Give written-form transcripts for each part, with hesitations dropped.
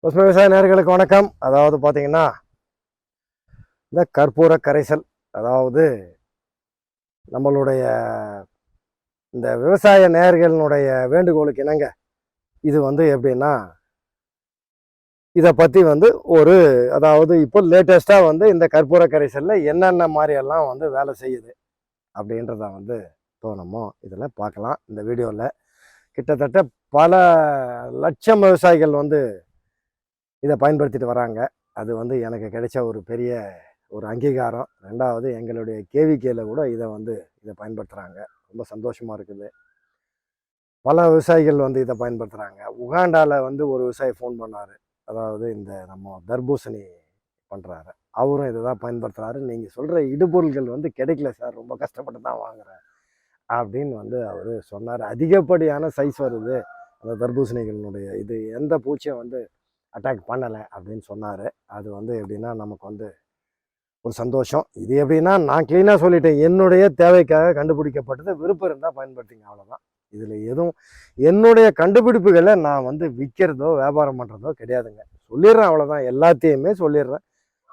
பசுமை விவசாய நேயர்களுக்கு வணக்கம். அதாவது பார்த்தீங்கன்னா, இந்த கற்பூர கரைசல், அதாவது நம்மளுடைய இந்த விவசாய நேயர்களினுடைய வேண்டுகோளுக்கு இணங்க, இது எப்படின்னா, இதை பற்றி ஒரு அதாவது இப்போ லேட்டஸ்ட்டாக இந்த கற்பூர கரைசலில் என்னென்ன மாதிரியெல்லாம் வேலை செய்யுது அப்படின்றத இப்போ நம்ம இதில் பார்க்கலாம். இந்த வீடியோவில் கிட்டத்தட்ட பல லட்சம் விவசாயிகள் இதை பயன்படுத்திட்டு வராங்க. அது எனக்கு கிடைச்ச ஒரு பெரிய ஒரு அங்கீகாரம். ரெண்டாவது எங்களுடைய கேவிகேல கூட இதை பயன்படுத்துகிறாங்க. ரொம்ப சந்தோஷமாக இருக்குது. பல விவசாயிகள் இதை பயன்படுத்துகிறாங்க. உகாண்டாவில் ஒரு விவசாயி ஃபோன் பண்ணார். அதாவது இந்த நம்ம தர்பூசணி பண்ணுறாரு. அவரும் இதை தான் பயன்படுத்துகிறாரு. நீங்கள் சொல்கிற இடுபொருள்கள் கிடைக்கல சார், ரொம்ப கஷ்டப்பட்டு தான் வாங்குகிறேன் அப்படின்னு அவர் சொன்னார். அதிகப்படியான சைஸ் வருது அந்த தர்பூசணிகளினுடைய, இது எந்த பூச்சியும் அட்டாக் பண்ணலை அப்படின்னு சொன்னார். அது எப்படின்னா நமக்கு ஒரு சந்தோஷம். இது எப்படின்னா நான் க்ளீனாக சொல்லிட்டேன், என்னுடைய தேவைக்காக கண்டுபிடிக்கப்பட்டது, விருப்பம் இருந்தால் பயன்படுத்திங்க, அவ்வளோதான். இதில் எதுவும் என்னுடைய கண்டுபிடிப்புகளை நான் விற்கிறதோ வியாபாரம் பண்ணுறதோ கிடையாதுங்க. சொல்லிடுறேன், அவ்வளோதான். எல்லாத்தையுமே சொல்லிடுறேன்.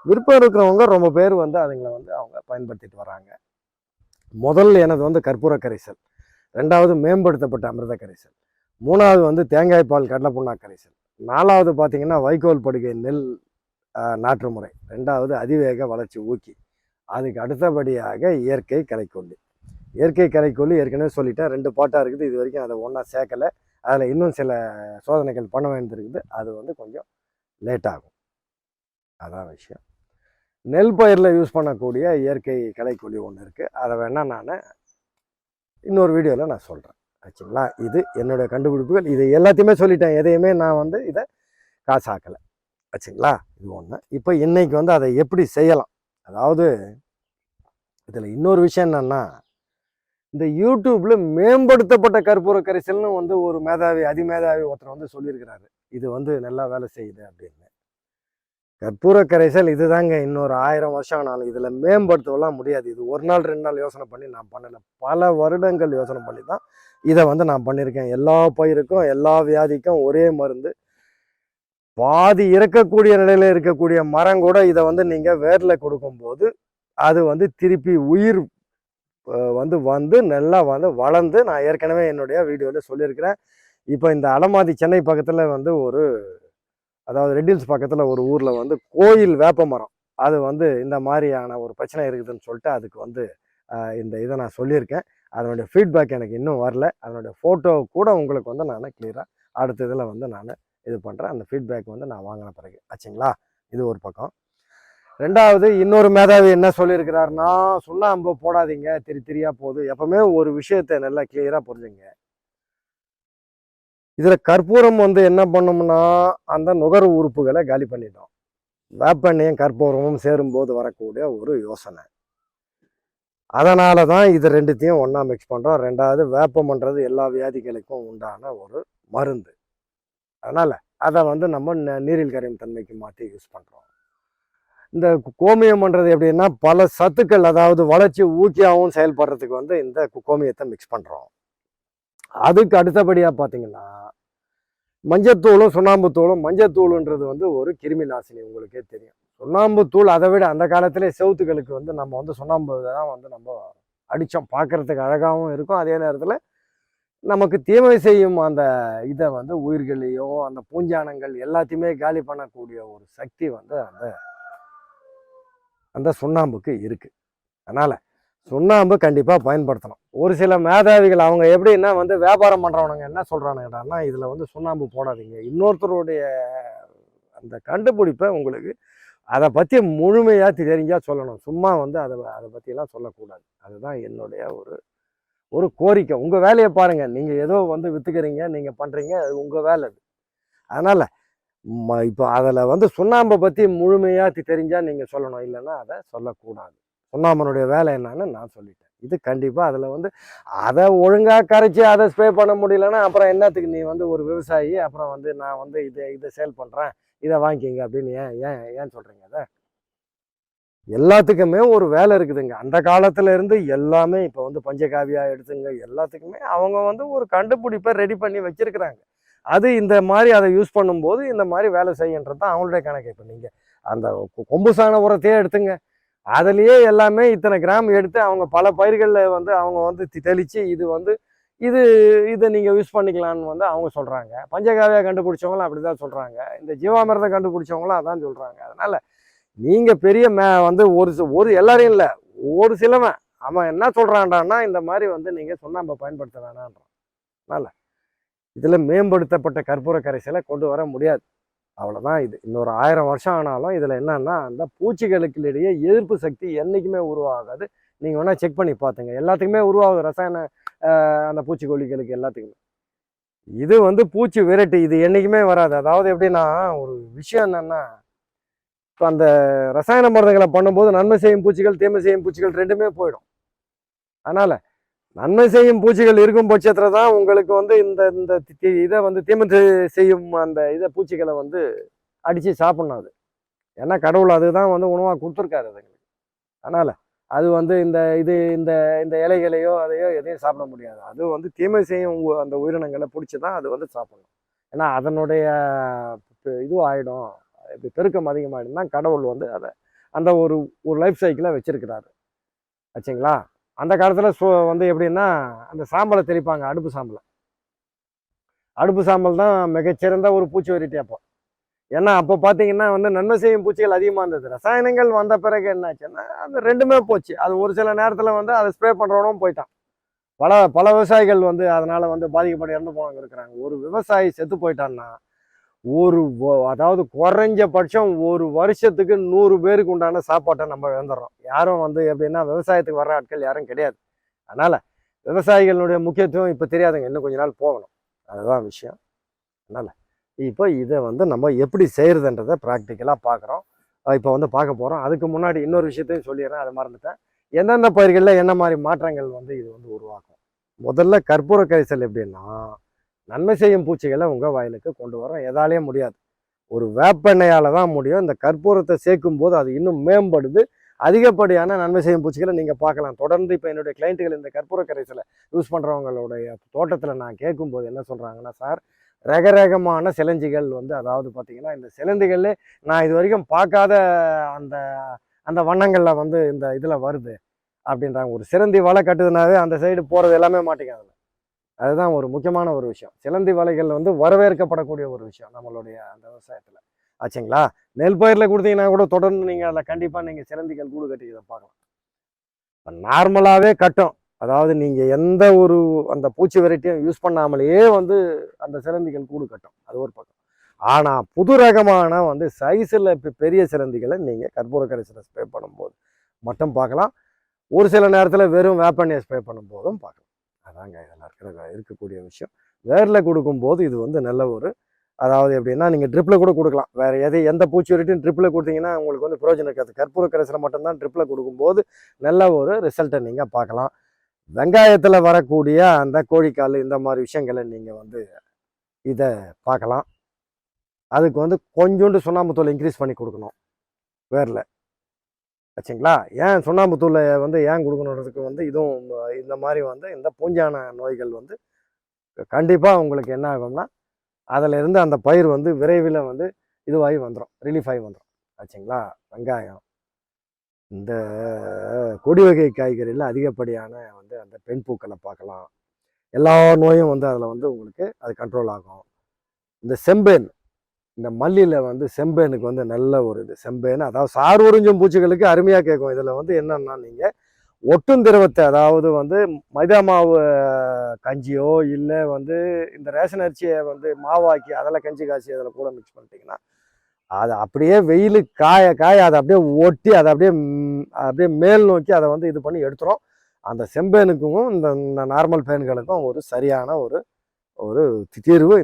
விருப்பம் இருக்கிறவங்க ரொம்ப பேர் அதுங்களை அவங்க பயன்படுத்திட்டு வராங்க. முதல் எனது கற்பூர கரைசல், ரெண்டாவது மேம்படுத்தப்பட்ட அமிர்த கரைசல், மூணாவது தேங்காய் பால் கடலை புண்ணாக்கு கரைசல், நாலாவது பார்த்தீங்கன்னா வைக்கோல் படுகை நெல் நாற்று முறை, ரெண்டாவது அதிவேக வளர்ச்சி ஊக்கி, அதுக்கு அடுத்தபடியாக இயற்கை கரைக்கொல்லி. இயற்கை கரைக்கொல்லி ஏற்கனவே சொல்லிட்டேன், 2 பாட்டாக இருக்குது. இது வரைக்கும் அதை ஒன்றா சேர்க்கலை. அதில் இன்னும் சில சோதனைகள் பண்ண வேண்டியிருக்குது. அது கொஞ்சம் லேட் ஆகும். அதான் விஷயம். நெல் பயிரில் யூஸ் பண்ணக்கூடிய இயற்கை களைக்கொல்லி ஒன்று இருக்குது. அதை வேணால் நான் இன்னொரு வீடியோவில் நான் சொல்கிறேன், ஆச்சுங்களா. இது என்னுடைய கண்டுபிடிப்புகள். இது எல்லாத்தையுமே சொல்லிட்டேன், எதையுமே நான் இதை காசாக்கலை, ஆச்சுங்களா. இது ஒன்று. இப்போ இன்னைக்கு அதை எப்படி செய்யலாம், அதாவது இதில் இன்னொரு விஷயம் என்னன்னா, இந்த யூடியூப்ல மேம்படுத்தப்பட்ட கற்பூர கரைசல்னு ஒரு மேதாவி அதிமேதாவி ஒருத்தர் சொல்லியிருக்கிறாரு. இது நல்லா வேலை செய்யுது அப்படின்னு. கற்பூர கரைசல் இதுதாங்க. இன்னொரு 1000 வருஷம் ஆனாலும் இதில் மேம்படுத்தலாம் முடியாது. இது ஒரு நாள் 2 நாள் யோசனை பண்ணி நான் பண்ணலை, பல வருடங்கள் யோசனை பண்ணி தான் இதை நான் பண்ணியிருக்கேன். எல்லா பயிருக்கும் எல்லா வியாதிக்கும் ஒரே மருந்து. பாதி இறக்கக்கூடிய நிலையில் இருக்கக்கூடிய மரம் கூட இதை நீங்கள் வேரில் கொடுக்கும்போது அது திருப்பி உயிர் நல்லா வளர்ந்து, நான் ஏற்கனவே என்னுடைய வீடியோவில் சொல்லியிருக்கிறேன். இப்போ இந்த அலமாதி சென்னை பக்கத்தில் ஒரு, அதாவது ரெட்டில்ஸ் பக்கத்தில் ஒரு ஊரில் கோயில் வேப்ப மரம், அது இந்த மாதிரியான ஒரு பிரச்சனை இருக்குதுன்னு சொல்லிட்டு அதுக்கு இந்த இதை நான் சொல்லியிருக்கேன். அதனுடைய ஃபீட்பேக் எனக்கு இன்னும் வரல. அதனுடைய ஃபோட்டோ கூட உங்களுக்கு நான் கிளியராக அடுத்த இதில் நான் இது பண்ணுறேன். அந்த ஃபீட்பேக் நான் வாங்கின பிறகு, ஆச்சுங்களா. இது ஒரு பக்கம். ரெண்டாவது இன்னொரு மேதாவி என்ன சொல்லியிருக்கிறாருன்னா, சுண்ணாம்பு போடாதீங்க, திரியா போகுது. எப்பவுமே ஒரு விஷயத்தை நல்லா கிளியராக புரிஞ்சுங்க. இதில் கற்பூரம் என்ன பண்ணோம்னா, அந்த நுகர்வு உறுப்புகளை காலி பண்ணிட்டோம். வேப்பெண்ணையும் கற்பூரமும் சேரும்போது வரக்கூடிய ஒரு யோசனை. அதனால தான் இது ரெண்டுத்தையும் ஒன்றா மிக்ஸ் பண்ணுறோம். ரெண்டாவது வேப்பம்ன்றது எல்லா வியாதிகளுக்கும் உண்டான ஒரு மருந்து. அதனால் அதை நம்ம நீரில் கரையும் தன்மைக்கு மாற்றி யூஸ் பண்ணுறோம். இந்த கோமியம்ன்றது எப்படின்னா, பல சத்துக்கள், அதாவது வளர்ச்சி ஊக்கியாகவும் செயல்படுறதுக்கு இந்த கோமியத்தை மிக்ஸ் பண்ணுறோம். அதுக்கு அடுத்தபடியாக பார்த்தீங்கன்னா, மஞ்சத்தூளும் சுண்ணாம்புத்தூளும். மஞ்சத்தூளுன்றது ஒரு கிருமி நாசினி, உங்களுக்கே தெரியும். சுண்ணாம்புத்தூள் அதை விட அந்த காலத்திலே செவுத்துக்களுக்கு நம்ம சுண்ணாம்பு தான் நம்ம அடித்தோம். பார்க்குறதுக்கு அழகாகவும் இருக்கும், அதே நேரத்தில் நமக்கு தீமை செய்யும் அந்த இதை உயிர்களையும் அந்த பூஞ்சானங்கள் எல்லாத்தையுமே காலி பண்ணக்கூடிய ஒரு சக்தி அந்த சுண்ணாம்புக்கு இருக்குது. அதனால் சுண்ணாம்பு கண்டிப்பாக பயன்படுத்தணும். ஒரு சில மேதாவிகள் அவங்க எப்படின்னா வியாபாரம் பண்ணுறவனுங்க என்ன சொல்கிறானுங்கடான்னா, இதில் சுண்ணாம்பு போடாதீங்க. இன்னொருத்தருடைய அந்த கண்டுபிடிப்பை உங்களுக்கு அதை பற்றி முழுமையாக தெரிஞ்சால் சொல்லணும். சும்மா அதை பற்றியெல்லாம் சொல்லக்கூடாது. அதுதான் என்னுடைய ஒரு கோரிக்கை. உங்கள் வேலையை பாருங்கள். நீங்கள் ஏதோ விற்றுக்கிறீங்க, நீங்கள் பண்ணுறீங்க, அது உங்கள் வேலை. அது அதனால் இப்போ அதில் சுண்ணாம்பை பற்றி முழுமையாக தெரிஞ்சால் நீங்கள் சொல்லணும், இல்லைன்னா அதை சொல்லக்கூடாது. சுண்ணாம்பனுடைய வேலை என்னன்னு நான் சொல்லிட்டேன். இது கண்டிப்பாக அதில் அதை ஒழுங்காக கரைச்சி அதை ஸ்ப்ரே பண்ண முடியலன்னா அப்புறம் என்னத்துக்கு நீ ஒரு விவசாயி, அப்புறம் நான் இதை சேல் பண்ணுறேன், இதை வாங்கிக்கிங்க அப்படின்னு ஏன் சொல்கிறீங்க? அதை எல்லாத்துக்குமே ஒரு வேலை இருக்குதுங்க. அந்த காலத்துல இருந்து எல்லாமே இப்போ பஞ்சகாவியா எடுத்துங்க, எல்லாத்துக்குமே அவங்க ஒரு கண்டுபிடிப்பை ரெடி பண்ணி வச்சிருக்கிறாங்க. அது இந்த மாதிரி அதை யூஸ் பண்ணும்போது இந்த மாதிரி வேலை செய்யன்றது தான் அவங்களுடைய கணக்கு. இப்போ நீங்கள் அந்த கொம்பு சாண உரத்தையே எடுத்துங்க, அதுலேயே எல்லாமே இத்தனை கிராம் எடுத்து அவங்க பல பயிர்களில் வந்து அவங்க வந்து தெளித்து இது இதை நீங்கள் யூஸ் பண்ணிக்கலான்னு வந்து அவங்க சொல்கிறாங்க. பஞ்சகாவியா கண்டுபிடிச்சவங்களும் அப்படி தான் சொல்கிறாங்க. இந்த ஜீவாமிரதம் கண்டுபிடிச்சவங்களும் அதான் சொல்கிறாங்க. அதனால் நீங்கள் பெரிய வந்து ஒரு எல்லாரையும் இல்லை, ஒரு சிலவன் அவன் என்ன சொல்கிறான்டான்னா இந்த மாதிரி வந்து நீங்கள் சுண்ணாம்பை பயன்படுத்த வேணான்றான். அதனால் இதில் மேம்படுத்தப்பட்ட கற்பூர கரைசலை கொண்டு வர முடியாது. அவ்வளோதான். இது இன்னொரு 1000 வருஷம் ஆனாலும் இதில் என்னன்னா அந்த பூச்சிகளுக்கு இடையே எதிர்ப்பு சக்தி என்றைக்குமே உருவாகாது. நீங்கள் வேணால் செக் பண்ணி பார்த்துங்க. எல்லாத்துக்குமே உருவாகுது ரசாயன அந்த பூச்சிக்கொல்லிகளுக்கு எல்லாத்துக்குமே. இது வந்து பூச்சி விரட்டி, இது என்றைக்குமே வராது. அதாவது எப்படின்னா ஒரு விஷயம் என்னென்னா, இப்போ அந்த ரசாயன மருந்துகளை பண்ணும்போது நன்மை செய்யும் பூச்சிகள் தீமை செய்யும் பூச்சிகள் ரெண்டுமே போயிடும். அதனால் நன்மை செய்யும் பூச்சிகள் இருக்கும் பட்சத்தில் தான் உங்களுக்கு வந்து இந்த இந்த இதை வந்து தீமை செய்யும் அந்த பூச்சிகளை வந்து அடித்து சாப்பிட்ணும். அது ஏன்னா கடவுள் அதுதான் வந்து உணவாக கொடுத்துருக்காரு அதுங்களுக்கு. அதனால் அது வந்து இந்த இந்த இந்த இலைகளையோ அதையோ எதையும் சாப்பிட முடியாது. அது வந்து தீமை செய்யும் அந்த உயிரினங்களை பிடிச்சி தான் அது வந்து சாப்பிடணும். ஏன்னா அதனுடைய இதுவும் ஆகிடும், இப்படி பெருக்கம் அதிகமாகிடும் தான் கடவுள் வந்து அதை அந்த ஒரு லைஃப் சைக்கிளை வச்சிருக்கிறாரு. ஆச்சுங்களா? அந்த காலத்தில் வந்து எப்படின்னா அந்த சாம்பலை தெளிப்பாங்க, அடுப்பு சாம்பல் தான் மிகச்சிறந்த ஒரு பூச்சி வெரைட்டி அப்போ. ஏன்னா அப்போ பார்த்தீங்கன்னா வந்து நன்மை செய்யும் பூச்சிகள் அதிகமாக இருந்தது. ரசாயனங்கள் வந்த பிறகு என்னாச்சுன்னா அது ரெண்டுமே போச்சு. அது ஒரு சில நேரத்தில் வந்து அதை ஸ்ப்ரே பண்ணுறவனும் போயிட்டான். பல விவசாயிகள் வந்து அதனால் வந்து பாதிக்கப்பட்டு இறந்து போனவங்க இருக்கிறாங்க. ஒரு விவசாயி செத்து போயிட்டான்னா அதாவது குறைஞ்சபட்சம் ஒரு வருஷத்துக்கு 100 பேருக்கு உண்டான சாப்பாட்டை நம்ம இழந்துடுறோம். யாரும் வந்து எப்படின்னா விவசாயத்துக்கு வர்ற ஆட்கள் யாரும் கிடையாது. அதனால் விவசாயிகளுடைய முக்கியத்துவம் இப்போ தெரியாதுங்க, இன்னும் கொஞ்ச நாள் போகணும். அதுதான் விஷயம். அதனால் இப்போ இதை வந்து நம்ம எப்படி செய்கிறதுன்றதை ப்ராக்டிக்கலாக பார்க்குறோம். இப்போ வந்து பார்க்க போகிறோம். அதுக்கு முன்னாடி இன்னொரு விஷயத்தையும் சொல்லிடுறேன், அதை மறந்துட்டேன். எந்தெந்த பயிர்களில் என்ன மாதிரி மாற்றங்கள் வந்து இது வந்து உருவாக்கும். முதல்ல கற்பூர கரைசல் எப்படின்னா நன்மை செய்யும் பூச்சிகளை உங்கள் வயலுக்கு கொண்டு வரோம். எதாலே முடியாது, ஒரு வேப்பெண்ணெயால் தான் முடியும். இந்த கற்பூரத்தை சேர்க்கும் போது அது இன்னும் மேம்படுது. அதிகப்படியான நன்மை செய்யும் பூச்சிகளை நீங்கள் பார்க்கலாம். தொடர்ந்து இப்போ என்னுடைய கிளைண்ட்டுகள் இந்த கற்பூர கரைசலை யூஸ் பண்ணுறவங்களுடைய தோட்டத்தில் நான் கேட்கும்போது என்ன சொல்கிறாங்கன்னா, சார் ரகரகமான சிலந்திகள் வந்து அதாவது பார்த்தீங்கன்னா இந்த சிலந்திகளே நான் இது வரைக்கும் பார்க்காத அந்த அந்த வண்ணங்களில் வந்து இந்த இதில் வருது அப்படின்றாங்க. ஒரு சிலந்தி வலை கட்டுதுனாவே அந்த சைடு போகிறது எல்லாமே மாட்டேங்குது. அதுதான் ஒரு முக்கியமான ஒரு விஷயம். சிலந்தி வலைகள் வந்து வரவேற்கப்படக்கூடிய ஒரு விஷயம் நம்மளுடைய அந்த விவசாயத்தில். ஆச்சுங்களா? நெல் பயிரில் கொடுத்தீங்கன்னா கூட தொடர்ந்து நீங்கள் அதில் கண்டிப்பாக நீங்கள் சிலந்திகள் கூடு கட்டி இதை பார்க்கலாம். நார்மலாகவே கட்டும். அதாவது நீங்கள் எந்த ஒரு அந்த பூச்சி வெரைட்டியும் யூஸ் பண்ணாமலேயே வந்து அந்த சிலந்திகள் கூடு கட்டும். அது ஒரு பக்கம். ஆனால் புது ரகமான வந்து சைஸில் இப்போ பெரிய சிலந்திகளை நீங்கள் கற்பூர கரைசலை ஸ்ப்ரே பண்ணும்போது மட்டும் பார்க்கலாம். ஒரு சில நேரத்தில் வெறும் வேப்பெண்ணெயை ஸ்ப்ரே பண்ணும்போதும் பார்க்கலாம். அதாங்க இதெல்லாம் இருக்கக்கூடிய விஷயம். வேரில் கொடுக்கும்போது இது வந்து நல்ல ஒரு அதாவது எப்படின்னா நீங்கள் ட்ரிப்பில் கூட கொடுக்கலாம். வேறு எந்த பூச்சி வெரைட்டியும் ட்ரிப்பில் கொடுத்தீங்கன்னா உங்களுக்கு வந்து பிரயோஜனம் இருக்காது. கற்பூர கரைசலை மட்டும்தான் ட்ரிப்பில் கொடுக்கும்போது நல்ல ஒரு ரிசல்ட்டை நீங்கள் பார்க்கலாம். வெங்காயத்தில் வரக்கூடிய அந்த கோழிக்கால் இந்த மாதிரி விஷயங்களை நீங்கள் வந்து இதை பார்க்கலாம். அதுக்கு வந்து கொஞ்சோண்டு சுண்ணாம்புத்தூள் இன்க்ரீஸ் பண்ணி கொடுக்கணும் வேரில். ஆச்சுங்களா? ஏன் சுண்ணாம்புத்தூளை வந்து ஏன் கொடுக்கணுன்றதுக்கு வந்து இதுவும் இந்த மாதிரி வந்து இந்த பூஞ்சான நோய்கள் வந்து கண்டிப்பாக உங்களுக்கு என்ன ஆகும்னா அதில் இருந்து அந்த பயிர் வந்து விரைவில் வந்து இதுவாகி வந்துடும், ரிலீஃப் ஆகி வந்துடும். ஆச்சுங்களா? வெங்காயம் இந்த கொடி வகை காய்கறியில் அதிகப்படியான வந்து அந்த பெண் பூக்களை பார்க்கலாம். எல்லா நோயும் வந்து அதில் வந்து உங்களுக்கு அது கண்ட்ரோல் ஆகும். இந்த செம்பேன், இந்த மல்லியில் வந்து செம்பேனுக்கு வந்து நல்ல ஒரு இது. செம்பேன் அதாவது சார் உறிஞ்சும் பூச்சிகளுக்கு அருமையாக கேட்கும். இதில் வந்து என்னன்னா நீங்கள் ஒட்டும் திரவத்தை அதாவது வந்து மைதா மாவு கஞ்சியோ இல்லை வந்து இந்த ரேஷன் அரிசியை வந்து மாவாக்கி அதில் கஞ்சி காய்ச்சி அதில் கூட மிக்ஸ் பண்ணிட்டீங்கன்னா அதை அப்படியே வெயில் காய அதை அப்படியே ஒட்டி அதை அப்படியே மேல் நோக்கி அதை வந்து இது பண்ணி எடுத்துரும். அந்த செம்பேனுக்கும் இந்த நார்மல் பேன்களுக்கும் ஒரு சரியான ஒரு தீர்வு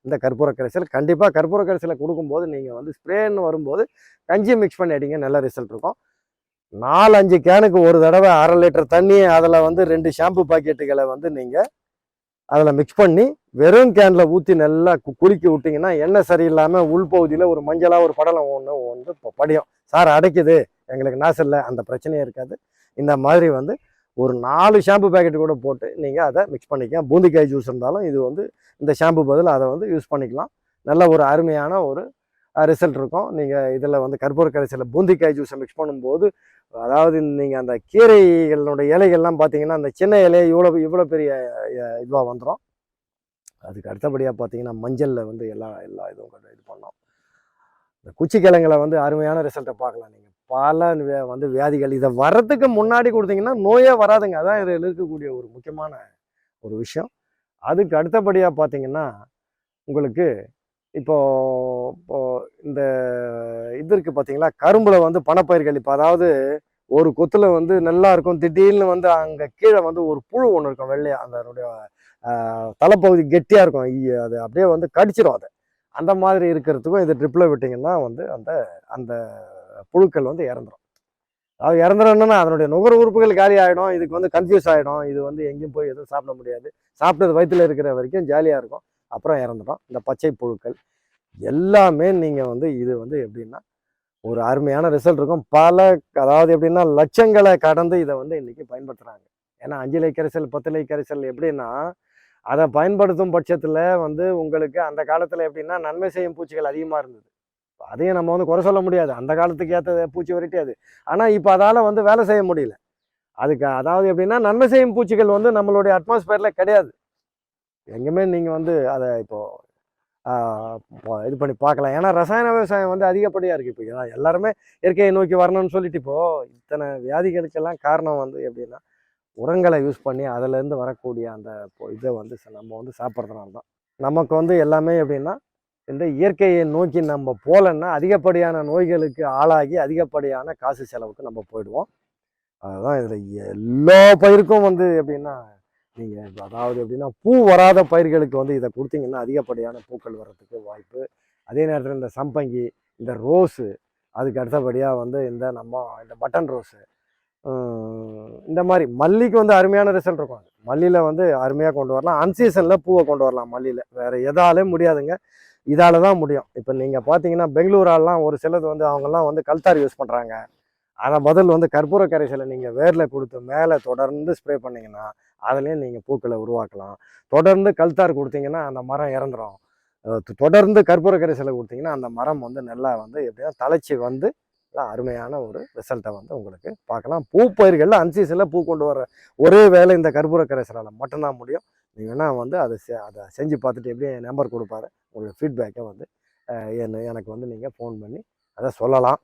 இந்த கற்பூர கரைசல். கண்டிப்பாக கற்பூர கரைசலை கொடுக்கும்போது நீங்கள் வந்து ஸ்ப்ரேன்னு வரும்போது கஞ்சி மிக்ஸ் பண்ணி அடிங்க, நல்ல ரிசல்ட் இருக்கும். 4-5 கேனுக்கு ஒரு தடவை 1/2 லிட்டர் தண்ணி அதில் வந்து 2 ஷாம்பு பாக்கெட்டுகளை வந்து நீங்கள் அதில் மிக்ஸ் பண்ணி வெறும் கேனில் ஊற்றி நல்லா குலுக்கி விட்டிங்கன்னா எண்ணெய் சரியில்லாமல் உள்பகுதியில் ஒரு மஞ்சளாக ஒரு படலம் ஒன்று வந்து படியும். சார் அடைக்குது எங்களுக்கு நாசம் இல்லை, அந்த பிரச்சனையே இருக்காது. இந்த மாதிரி வந்து ஒரு 4 ஷாம்பு பேக்கெட் கூட போட்டு நீங்கள் அதை மிக்ஸ் பண்ணிக்கலாம். பூந்திக்காய் ஜூஸ் இருந்தாலும் இது வந்து இந்த ஷாம்பு பதில் அதை வந்து யூஸ் பண்ணிக்கலாம். நல்ல ஒரு அருமையான ஒரு ரிசல்ட் இருக்கும். நீங்கள் இதில் வந்து கற்பூர கரைசலில் பூந்திக்காய் ஜூஸை மிக்ஸ் பண்ணும்போது, அதாவது நீங்கள் அந்த கீரைகளுடைய இலைகள்லாம் பார்த்தீங்கன்னா அந்த சின்ன இலையை இவ்வளோ பெரிய இதுவாக வந்துடும். அதுக்கு அடுத்தபடியாக பார்த்தீங்கன்னா மஞ்சளில் வந்து எல்லா இதுவும் இது பண்ணோம். இந்த குச்சிக்கிழங்குல வந்து அருமையான ரிசல்ட்டை பார்க்கலாம். நீங்கள் பல வந்து வியாதிகள் இதை வர்றதுக்கு முன்னாடி கொடுத்தீங்கன்னா நோயே வராதுங்க. அதான் இதில் இருக்கக்கூடிய ஒரு முக்கியமான ஒரு விஷயம். அதுக்கு அடுத்தபடியாக பார்த்தீங்கன்னா உங்களுக்கு இப்போ இந்த இது இருக்குது பார்த்தீங்களா, கரும்பில் வந்து பணப்பயிர்கள். இப்போ அதாவது ஒரு கொத்தில் வந்து நல்லா இருக்கும், திடீர்னு வந்து அங்கே கீழே வந்து ஒரு புழு ஒன்று இருக்கும் வெள்ளையா, அதனுடைய தலைப்பகுதி கெட்டியாக இருக்கும், அது அப்படியே வந்து கடிச்சிடும். அதை அந்த மாதிரி இருக்கிறதுக்கும் இது ட்ரிப்பில் விட்டிங்கன்னா வந்து அந்த அந்த புழுக்கள் வந்து இறந்துடும். அது இறந்துடணும்னா அதனுடைய நுகர் உறுப்புகள் காலி ஆகிடும். இதுக்கு வந்து கன்ஃபியூஸ் ஆகிடும். இது வந்து எங்கேயும் போய் எதுவும் சாப்பிட முடியாது. சாப்பிட்டது வயிற்றில் இருக்கிற வரைக்கும் ஜாலியாக இருக்கும், அப்புறம் இறந்துடும். இந்த பச்சை புழுக்கள் எல்லாமே நீங்கள் வந்து இது வந்து எப்படின்னா ஒரு அருமையான ரிசல்ட் இருக்கும். அதாவது எப்படின்னா லட்சங்களை கடந்து இதை வந்து இன்னைக்கு பயன்படுத்துகிறாங்க. ஏன்னா 5 இலை கரைசல் 10 இலை கரைசல் எப்படின்னா அதை பயன்படுத்தும் பட்சத்தில் வந்து உங்களுக்கு அந்த காலத்தில் எப்படின்னா நன்மை செய்யும் பூச்சிகள் அதிகமாக இருந்தது. அதையும் நம்ம வந்து குறை சொல்ல முடியாது, அந்த காலத்துக்கு ஏற்ற பூச்சி வெரைட்டி அது. ஆனால் இப்போ அதால் வந்து வேலை செய்ய முடியல. அதுக்கு அதாவது எப்படின்னா நன்மை செய்யும் பூச்சிகள் வந்து நம்மளுடைய அட்மாஸ்பியரில் கிடையாது. எங்கேயுமே நீங்கள் வந்து அதை இப்போது இது பண்ணி பார்க்கலாம். ஏன்னா ரசாயன விவசாயம் வந்து அதிகப்படியாக இருக்குது. இப்போ எல்லாருமே இயற்கையை நோக்கி வரணும்னு சொல்லிட்டு இப்போது இத்தனை வியாதிகளுக்கெல்லாம் காரணம் வந்து எப்படின்னா உரங்களை யூஸ் பண்ணி அதிலேருந்து வரக்கூடிய அந்த இதை வந்து நம்ம வந்து சாப்பிட்றதுனால தான். நமக்கு வந்து எல்லாமே எப்படின்னா இந்த இயற்கையை நோக்கி நம்ம போகலன்னா அதிகப்படியான நோய்களுக்கு ஆளாகி அதிகப்படியான காசு செலவுக்கு நம்ம போயிடுவோம். அதுதான் இதில் எல்லா பயிருக்கும் வந்து எப்படின்னா நீங்கள் அதாவது எப்படின்னா பூ வராத பயிர்களுக்கு வந்து இதை கொடுத்தீங்கன்னா அதிகப்படியான பூக்கள் வர்றதுக்கு வாய்ப்பு. அதே நேரத்தில் இந்த சம்பங்கி, இந்த ரோஸு, அதுக்கு அடுத்தபடியாக வந்து இந்த பட்டன் ரோஸு, இந்த மாதிரி மல்லிக்கு வந்து அருமையான ரிசல்ட் இருக்கும். மல்லியில் வந்து அருமையாக கொண்டு வரலாம். அன்சீசனில் பூவை கொண்டு வரலாம் மல்லியில். வேறு எதாலே முடியாதுங்க, இதால் தான் முடியும். இப்போ நீங்கள் பார்த்தீங்கன்னா பெங்களூராலாம் ஒரு சிலது வந்து அவங்கெல்லாம் வந்து கல்தார் யூஸ் பண்ணுறாங்க. அதை பதில் வந்து கற்பூர கரைசலை நீங்கள் வேரில் கொடுத்து மேலே தொடர்ந்து ஸ்ப்ரே பண்ணிங்கன்னா அதுலேயும் நீங்கள் பூக்களை உருவாக்கலாம். தொடர்ந்து கல்தார் கொடுத்தீங்கன்னா அந்த மரம் இறந்துடும். தொடர்ந்து கற்பூர கரைசலை கொடுத்தீங்கன்னா அந்த மரம் வந்து நல்லா வந்து எப்படின்னா தலைச்சி வந்து அருமையான ஒரு ரிசல்ட்டை வந்து உங்களுக்கு பார்க்கலாம். பூப்பயிர்களில் அன்சீசனில் பூ கொண்டு வர ஒரே வேலை இந்த கற்பூர கரைசலால் மட்டும்தான் முடியும். நீங்கள் வேணால் வந்து அதை செஞ்சு பார்த்துட்டு எப்படி என் நம்பர் கொடுப்பாரு, உங்களுடைய ஃபீட்பேக்கை வந்து எனக்கு வந்து நீங்கள் ஃபோன் பண்ணி அதை சொல்லலாம்.